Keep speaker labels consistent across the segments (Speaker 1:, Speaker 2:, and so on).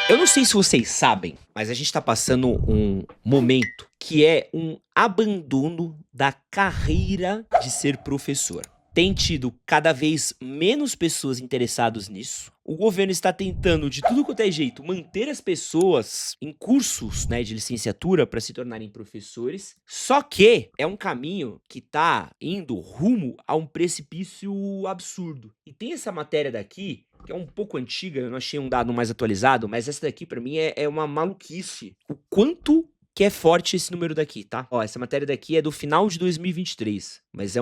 Speaker 1: Eu não sei se vocês sabem, mas a gente tá passando um momento que é um abandono da carreira de ser professor. Tem tido cada vez menos pessoas interessadas nisso. O governo está tentando, de tudo quanto é jeito, manter as pessoas em cursos, né, de licenciatura para se tornarem professores. Só que é um caminho que tá indo rumo a um precipício absurdo. E tem essa matéria daqui, que é um pouco antiga, eu não achei um dado mais atualizado, mas essa daqui pra mim é uma maluquice. O quanto que é forte esse número daqui, tá? Ó, essa matéria daqui é do final de 2023, mas é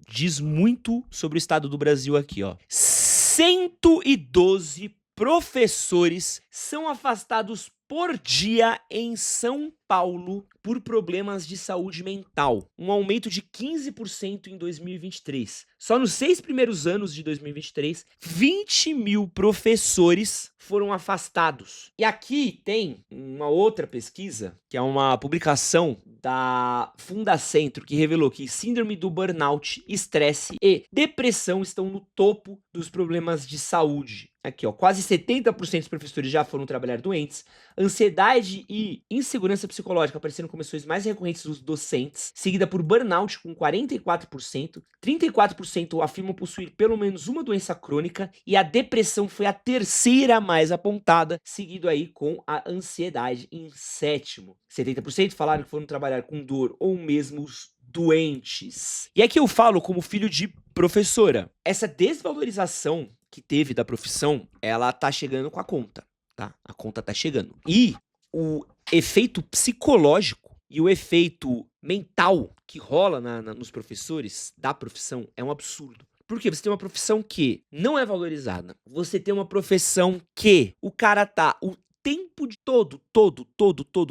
Speaker 1: diz muito sobre o estado do Brasil aqui, ó. 112 professores são afastados por dia em São Paulo por problemas de saúde mental, um aumento de 15% em 2023. Só nos 6 primeiros anos de 2023, 20 mil professores foram afastados. E aqui tem uma outra pesquisa, que é uma publicação da Fundacentro, que revelou que síndrome do burnout, estresse e depressão estão no topo dos problemas de saúde. Aqui, ó, quase 70% dos professores já foram trabalhar doentes. Ansiedade e insegurança psicológica apareceram como ações mais recorrentes dos docentes, seguida por burnout com 44%, 34% afirmam possuir pelo menos uma doença crônica e a depressão foi a terceira mais apontada, seguido aí com a ansiedade em sétimo. 70% falaram que foram trabalhar com dor ou mesmo os doentes. E aqui eu falo como filho de professora. Essa desvalorização que teve da profissão, ela tá chegando com a conta, tá? A conta tá chegando. E o efeito psicológico e o efeito mental que rola nos professores da profissão é um absurdo. Porque você tem uma profissão que não é valorizada. Você tem uma profissão que o cara tá o tempo de todo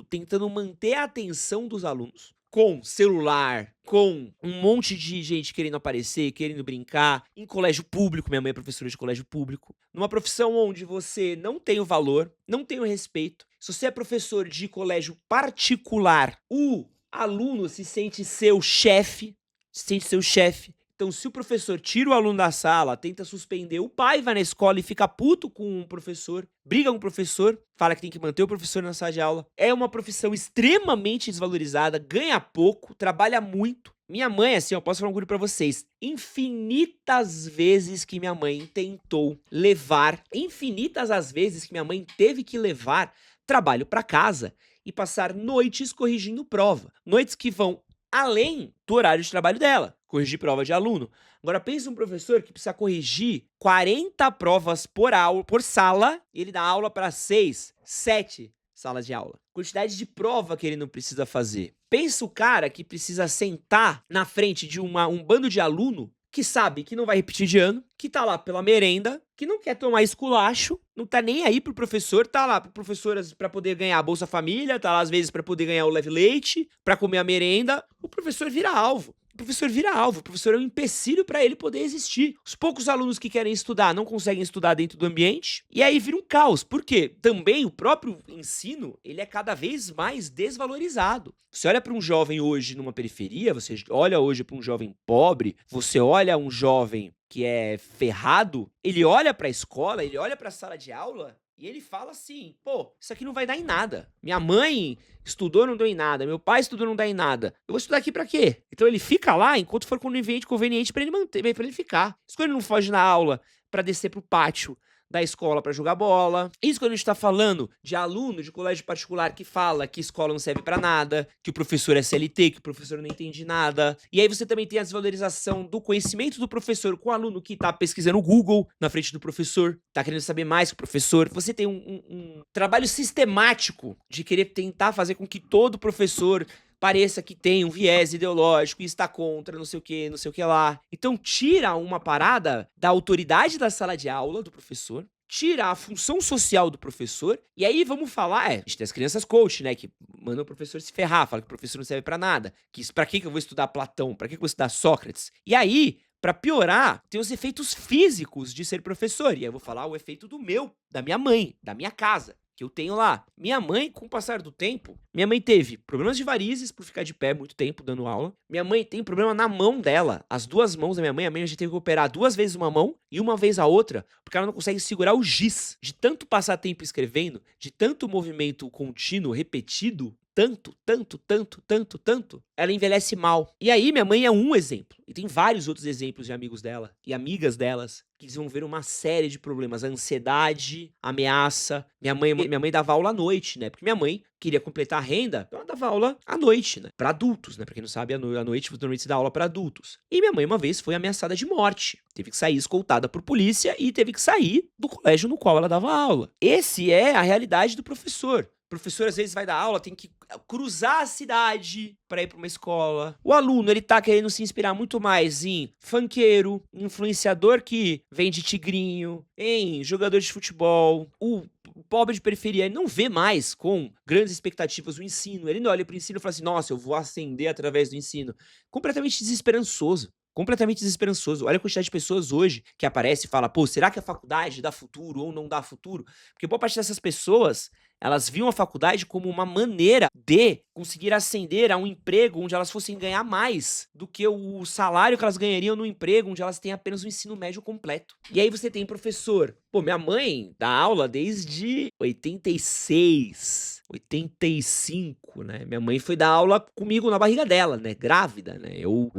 Speaker 1: tentando manter a atenção dos alunos com celular, com um monte de gente querendo aparecer, querendo brincar, em colégio público, minha mãe é professora de colégio público, numa profissão onde você não tem o valor, não tem o respeito. Se você é professor de colégio particular, o aluno se sente seu chefe, Então, se o professor tira o aluno da sala, tenta suspender, o pai vai na escola e fica puto com o professor, briga com o professor, fala que tem que manter o professor na sala de aula. É uma profissão extremamente desvalorizada, ganha pouco, trabalha muito. Minha mãe, assim, eu posso falar um bagulho pra vocês. Infinitas vezes que minha mãe tentou levar, infinitas as vezes que minha mãe teve que levar trabalho pra casa e passar noites corrigindo prova. Noites que vão além do horário de trabalho dela, corrigir prova de aluno. Agora pensa um professor que precisa corrigir 40 provas por aula, por sala, e ele dá aula para 6, 7 salas de aula. Quantidade de prova que ele não precisa fazer. Pensa o cara que precisa sentar na frente de um bando de aluno que sabe que não vai repetir de ano, que tá lá pela merenda, que não quer tomar esculacho, não tá nem aí pro professor, tá lá pro professor pra poder ganhar a Bolsa Família, tá lá às vezes pra poder ganhar o leve leite, pra comer a merenda. O professor vira alvo. O professor é um empecilho para ele poder existir. Os poucos alunos que querem estudar não conseguem estudar dentro do ambiente, e aí vira um caos, porque também o próprio ensino, ele é cada vez mais desvalorizado. Você olha para um jovem hoje numa periferia, você olha hoje para um jovem pobre, você olha um jovem que é ferrado, ele olha para a escola, ele olha para a sala de aula, e ele fala assim, pô, isso aqui não vai dar em nada. Minha mãe estudou, não deu em nada. Meu pai estudou, não dá em nada. Eu vou estudar aqui pra quê? Então ele fica lá enquanto for conveniente pra ele manter, para ele ficar. Isso quando ele não foge na aula pra descer pro pátio da escola pra jogar bola. Isso quando a gente tá falando de aluno de colégio particular que fala que escola não serve pra nada, que o professor é CLT, que o professor não entende nada. E aí você também tem a desvalorização do conhecimento do professor com o aluno que tá pesquisando o Google na frente do professor, tá querendo saber mais que o professor. Você tem um trabalho sistemático de querer tentar fazer com que todo professor pareça que tem um viés ideológico e está contra não sei o que lá. Então tira uma parada da autoridade da sala de aula do professor, tira a função social do professor, e aí vamos falar, a gente tem as crianças coach, né, que mandam o professor se ferrar, fala que o professor não serve pra nada, que pra que eu vou estudar Platão, pra que eu vou estudar Sócrates? E aí, pra piorar, tem os efeitos físicos de ser professor, e aí eu vou falar o efeito da minha mãe, da minha casa. que eu tenho lá. Minha mãe, com o passar do tempo, minha mãe teve problemas de varizes por ficar de pé muito tempo dando aula. Minha mãe tem problema na mão dela. As duas mãos da minha mãe, a minha já teve que operar 2 vezes uma mão e uma vez a outra, porque ela não consegue segurar o giz. De tanto passar tempo escrevendo, de tanto movimento contínuo, repetido, tanto, ela envelhece mal. E aí, minha mãe é um exemplo. E tem vários outros exemplos de amigos dela e amigas delas que desenvolveram uma série de problemas. A ansiedade, ameaça. Minha mãe dava aula à noite, né? Porque minha mãe queria completar a renda, então ela dava aula à noite, né? Pra adultos, né? Pra quem não sabe, à noite normalmente se dá aula pra adultos. E minha mãe uma vez foi ameaçada de morte. Teve que sair escoltada por polícia e teve que sair do colégio no qual ela dava aula. Esse é a realidade do professor. O professor às vezes vai dar aula, tem que cruzar a cidade para ir para uma escola. O aluno, ele tá querendo se inspirar muito mais em funkeiro, influenciador que vende tigrinho, em jogador de futebol. O pobre de periferia, ele não vê mais com grandes expectativas o ensino. Ele não olha para o ensino e fala assim, nossa, eu vou ascender através do ensino. Completamente desesperançoso. Completamente desesperançoso. Olha a quantidade de pessoas hoje que aparece e fala, pô, será que a faculdade dá futuro ou não dá futuro? Porque boa parte dessas pessoas, elas viam a faculdade como uma maneira de conseguir ascender a um emprego onde elas fossem ganhar mais do que o salário que elas ganhariam no emprego onde elas têm apenas o ensino médio completo. E aí você tem professor. Pô, minha mãe dá aula desde 86, 85, né? Minha mãe foi dar aula comigo na barriga dela, né? Grávida, né? Eu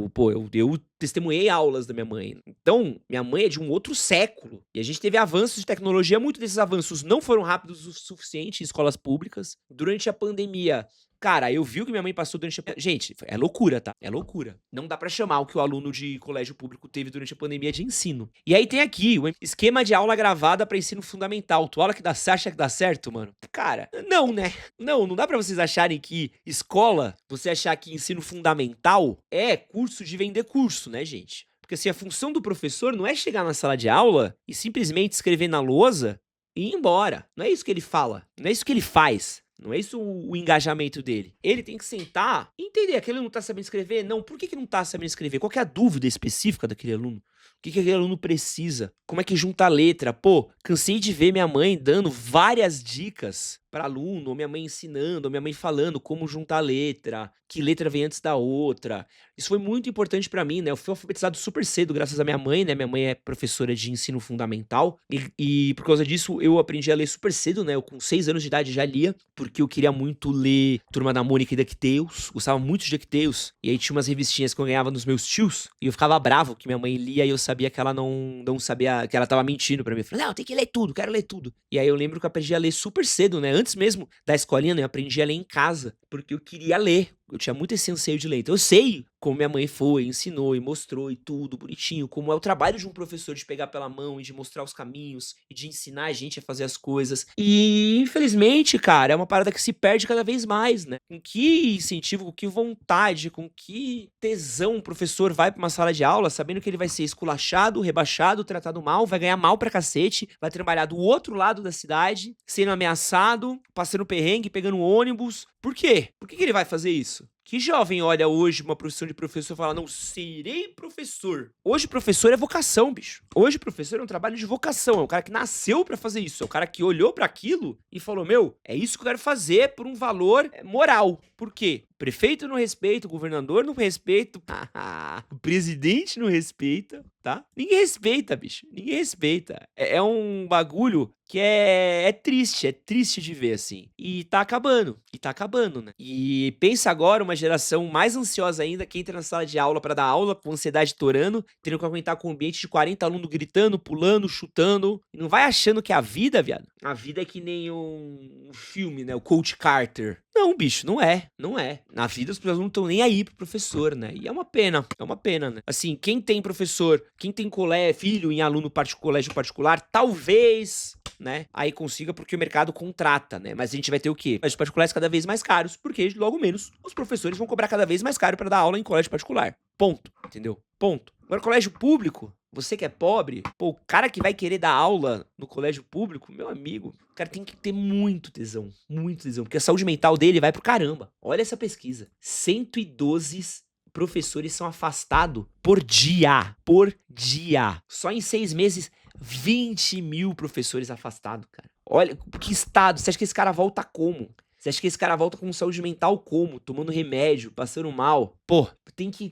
Speaker 1: testemunhei aulas da minha mãe. Então, minha mãe é de um outro século. E a gente teve avanços de tecnologia, muitos desses avanços não foram rápidos o suficiente em escolas públicas. Durante a pandemia, cara, eu vi o que minha mãe passou durante a pandemia. Gente, é loucura, tá? É loucura. Não dá pra chamar o que o aluno de colégio público teve durante a pandemia de ensino. E aí tem aqui o esquema de aula gravada pra ensino fundamental. Tu aula que dá, você acha que dá certo, mano? Cara, não, né? Não dá pra vocês acharem que escola, você achar que ensino fundamental é curso de vender curso, né, gente? Porque assim, a função do professor não é chegar na sala de aula e simplesmente escrever na lousa e ir embora. Não é isso que ele fala. Não é isso que ele faz. Não é isso o engajamento dele. Ele tem que sentar e entender. Aquele aluno tá sabendo escrever? Não. Por que não tá sabendo escrever? Qual que é a dúvida específica daquele aluno? O que aquele aluno precisa? Como é que junta a letra? Pô, cansei de ver minha mãe dando várias dicas para aluno, ou minha mãe ensinando, ou minha mãe falando como juntar a letra, que letra vem antes da outra. Isso foi muito importante para mim, né? Eu fui alfabetizado super cedo graças à minha mãe, né? Minha mãe é professora de ensino fundamental e por causa disso eu aprendi a ler super cedo, né? Eu com 6 anos de idade já lia, porque eu queria muito ler Turma da Mônica e DuckTales, gostava muito de DuckTales, e aí tinha umas revistinhas que eu ganhava dos meus tios, e eu ficava bravo que minha mãe lia e eu sabia que ela não sabia, que ela tava mentindo pra mim. Eu falei, não, tem que ler tudo, quero ler tudo. E aí eu lembro que eu aprendi a ler super cedo, né? Antes mesmo da escolinha, né? Eu aprendi a ler em casa, porque eu queria ler. Eu tinha muito esse anseio de ler. Então eu sei como minha mãe foi, ensinou e mostrou e tudo bonitinho, como é o trabalho de um professor de pegar pela mão e de mostrar os caminhos e de ensinar a gente a fazer as coisas. E infelizmente, cara, é uma parada que se perde cada vez mais, né? Com que incentivo, com que vontade, com que tesão o professor vai pra uma sala de aula sabendo que ele vai ser esculachado, rebaixado, tratado mal, vai ganhar mal pra cacete, vai trabalhar do outro lado da cidade, sendo ameaçado, passando perrengue, pegando ônibus. Por quê? Por que ele vai fazer isso? Que jovem olha hoje uma profissão de professor e fala, não serei professor? Hoje professor é vocação, bicho. Hoje professor é um trabalho de vocação, é um cara que nasceu pra fazer isso, é um cara que olhou pra aquilo e falou, meu, é isso que eu quero fazer por um valor moral. Por quê? O prefeito não respeita, o governador não respeita, o presidente não respeita, tá? Ninguém respeita, bicho. Ninguém respeita. É um bagulho que é triste de ver, assim. E tá acabando, né? E pensa agora uma geração mais ansiosa ainda, que entra na sala de aula pra dar aula, com ansiedade torando, tendo que aguentar com um ambiente de 40 alunos gritando, pulando, chutando. E não vai achando que é a vida, viado. A vida é que nem um filme, né? O Coach Carter. Não, bicho, não é. Na vida, os alunos não estão nem aí pro professor, né? E é uma pena, né? Assim, quem tem professor, quem tem filho em colégio particular, talvez, né? Aí consiga porque o mercado contrata, né? Mas a gente vai ter o quê? Colégios particulares cada vez mais caros, porque logo menos os professores vão cobrar cada vez mais caro pra dar aula em colégio particular. Ponto. Entendeu? Ponto. Agora, colégio público, você que é pobre, pô, o cara que vai querer dar aula no colégio público, meu amigo, o cara tem que ter muito tesão, porque a saúde mental dele vai pro caramba. Olha essa pesquisa. 112 professores são afastados por dia. Só em 6 meses, 20 mil professores afastados, cara. Olha, que estado, você acha que esse cara volta como? Você acha que esse cara volta com saúde mental como? Tomando remédio, passando mal? Pô,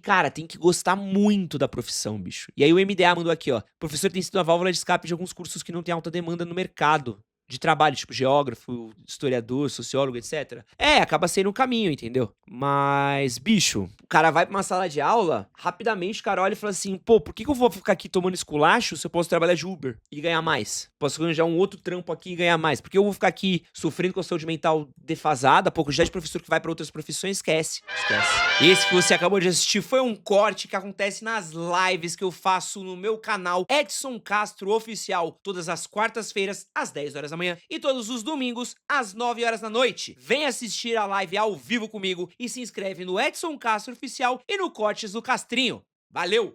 Speaker 1: cara, tem que gostar muito da profissão, bicho. E aí o MDA mandou aqui, ó. Professor tem sido a válvula de escape de alguns cursos que não tem alta demanda no mercado de trabalho, tipo geógrafo, historiador, sociólogo, etc. É, acaba sendo um caminho, entendeu? Mas, bicho, o cara vai pra uma sala de aula, rapidamente o cara olha e fala assim, pô, por que que eu vou ficar aqui tomando esculacho se eu posso trabalhar de Uber e ganhar mais? Posso arranjar um outro trampo aqui e ganhar mais? Por que eu vou ficar aqui sofrendo com a saúde mental defasada? Pô, já de professor que vai pra outras profissões, esquece. Esquece. Esse que você acabou de assistir foi um corte que acontece nas lives que eu faço no meu canal Edson Castro Oficial, todas as quartas-feiras, às 10 horas da manhã, e todos os domingos, às 9 horas da noite. Vem assistir a live ao vivo comigo e se inscreve no Edson Castro Oficial e no Cortes do Castrinho. Valeu!